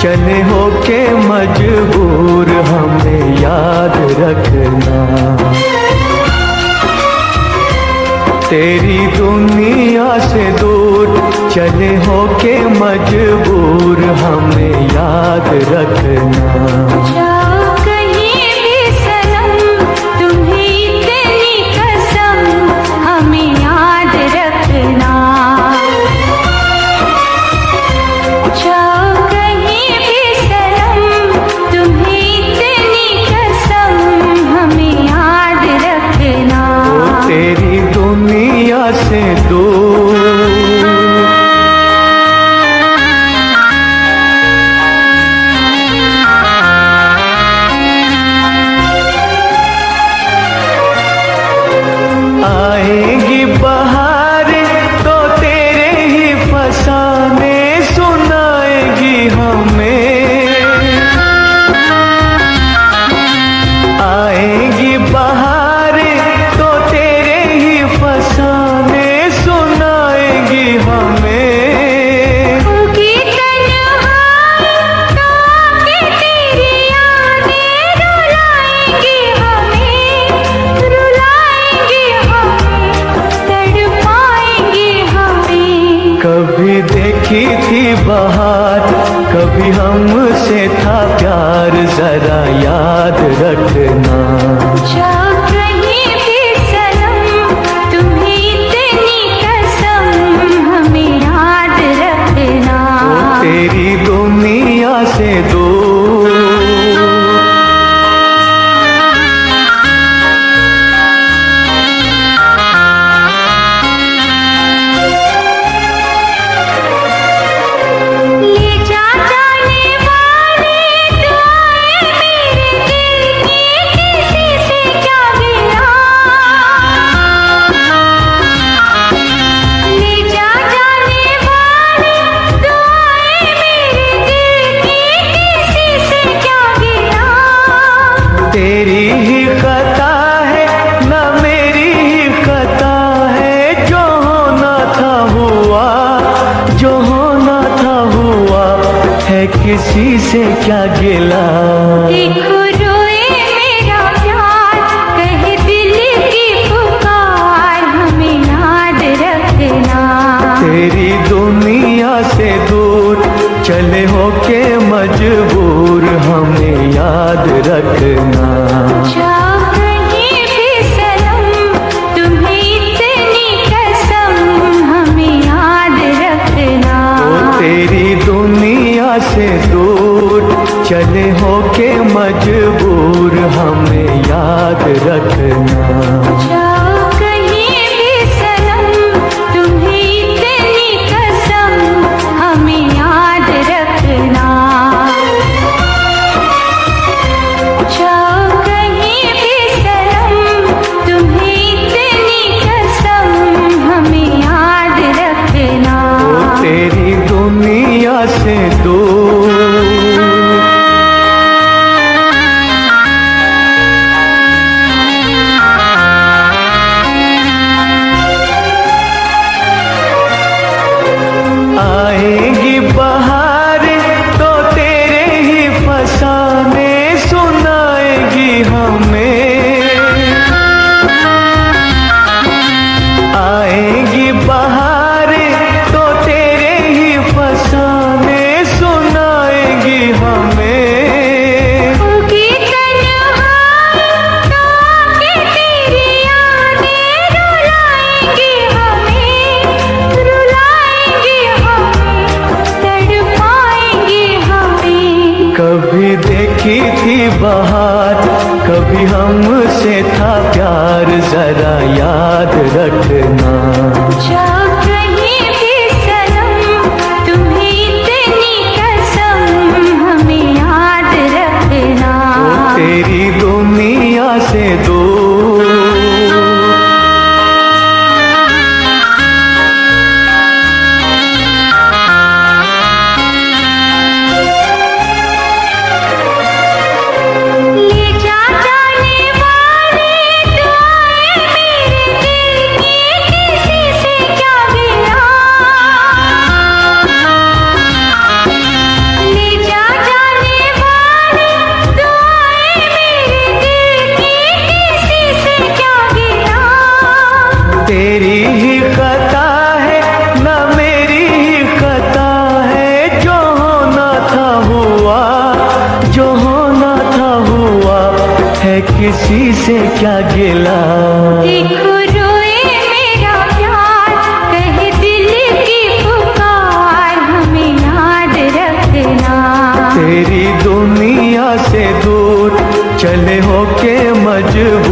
चले होके मजबूर हमें याद रखना। तेरी दुनिया से दूर चले होके मजबूर हमें याद रखना। तेरी दुनिया से दूर आएगी बहार तो तेरे ही फसाने सुनाएगी हमें। आएगी बहार तो तेरे ही फसाने सुनाएगी हमें। होगी तन्हाई तो आके तेरी यादें रुलाएंगी हमें, रुलाएंगी हमें, तड़पाएंगी हमें। कभी देखी थी बहार कभी हमसे था प्यार जरा याद रखना। जाओ कहीं भी सनम तुम्हें इतनी कसम हमें याद रखना। तेरी दुनिया से दूर ले जा जाने वाले दुआएं मेरे दिल की, किसी से क्या गिला। ले जा जाने वाले दुआएं मेरे दिल की, किसी से क्या गिला। तेरी ही खता है न मेरी ही खता है। जो होना था हुआ, जो होना था हुआ है, किसी से क्या गिला। देखो रोए मेरा प्यार कहे दिल की पुकार हमें याद रखना। तेरी दुनिया से दूर चले होके मजबूर हमें याद रखना। जाओ कहीं भी सनम तुम्हें इतनी कसम हमें याद रखना। तेरी दुनिया से दूर चले होके मजबूर हमें याद रखना। जाओ कहीं भी सनम तुम्हें इतनी कसम हमें याद रखना। जाओ कहीं भी सनम तुम्हें इतनी कसम हमें याद रखना। तेरी दुनिया से दूर आएगी बहार तो तेरे ही फसाने सुनाएगी हमें। आएगी बहार तो तेरे ही फसाने सुनाएगी हमें। होगी तन्हाई तो आके तेरी यादें रुलाएंगी हमें, रुलाएंगी हमें, तड़पाएंगी हमें। कभी देखी थी बहार कभी हमसे था प्यार जरा याद रखना। जाओ कहीं भी सनम तुम्हें इतनी कसम हमें याद रखना। तेरी दुनिया से दूर ले जा जाने वाले दुआएं मेरे दिल की, किसी क्या गिला। देखो रोए मेरा प्यार, कहे दिल की पुकार, हमें याद रखना। तेरी दुनिया से दूर चले हो के मजबूर,